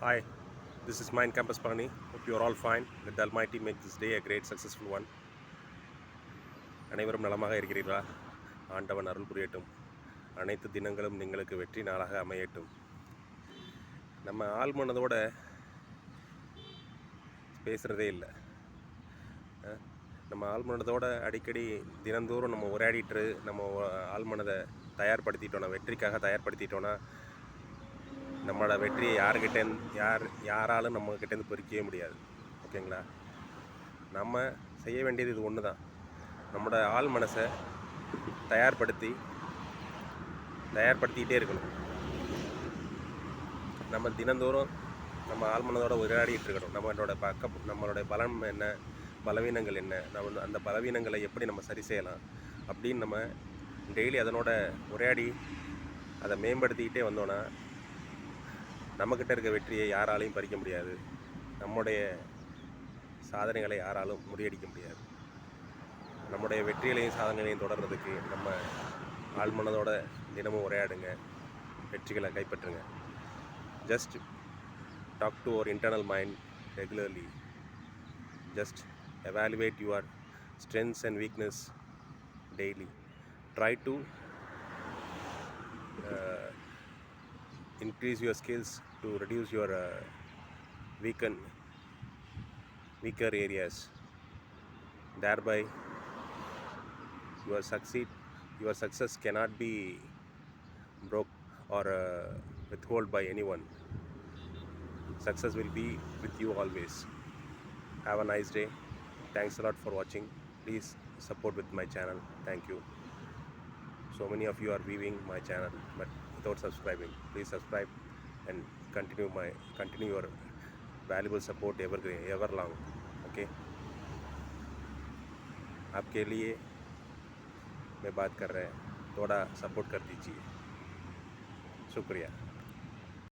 Hi, this is Mind Campus Pani. Hope you are all fine. Let the Almighty make this day a great successful one. அனைவரும் நலமாக இருக்கிறீர்களா? ஆண்டவன் அருள் புரியட்டும். அனைத்து தினங்களும் നിങ്ങൾക്ക് வெற்றி நாளாக அமையட்டும். நம்ம ஆள் மனதோட பேசுகிறதே இல்லை. நம்ம ஆள் மனதோட அடிக்கடி தினந்தோறும் நம்ம உரையாடிட்டு நம்ம ஆள் மனதை தயார்படுத்திட்டோன்னா, வெற்றிக்காக தயார்படுத்திட்டோன்னா, நம்மளோட வெற்றியை யாராலும் நம்மக்கிட்டேருந்து பறிக்கவே முடியாது. ஓகேங்களா? நம்ம செய்ய வேண்டியது இது ஒன்று தான். நம்மளோட ஆள் மனசை தயார்படுத்திக்கிட்டே இருக்கணும். நம்ம தினந்தோறும் நம்ம ஆள் மனதோட உரையாடிட்டு இருக்கணும். நம்மளோட பலம் என்ன, பலவீனங்கள் என்ன, நம்ம அந்த பலவீனங்களை எப்படி நம்ம சரி செய்யலாம் அப்படின்னு நம்ம டெய்லி அதனோட உரையாடி அதை மேம்படுத்திக்கிட்டே வந்தோன்னா நம்மக்கிட்ட இருக்க வெற்றியை யாராலையும் பறிக்க முடியாது. நம்முடைய சாதனைகளை யாராலும் முறியடிக்க முடியாது. நம்முடைய வெற்றிகளையும் சாதனைகளையும் தொடர்றதுக்கு நம்ம ஆழ்மனதோட தினமும் உரையாடுங்க, வெற்றிகளை கைப்பற்றுங்க. Just talk to our internal mind regularly. Just evaluate your strengths and weakness daily. Try to increase your skills to reduce your weaker areas. Thereby your success cannot be broke or withheld by anyone. Success will be with you always. Have a nice day. Thanks a lot for watching. Please support with my channel. Thank you. So many of you are viewing my channel but without subscribing. Please subscribe and continue your valuable support ever long. Okay, आपके लिए मैं बात कर रहे हैं, थोड़ा support कर दीजिए. शुक्रिया.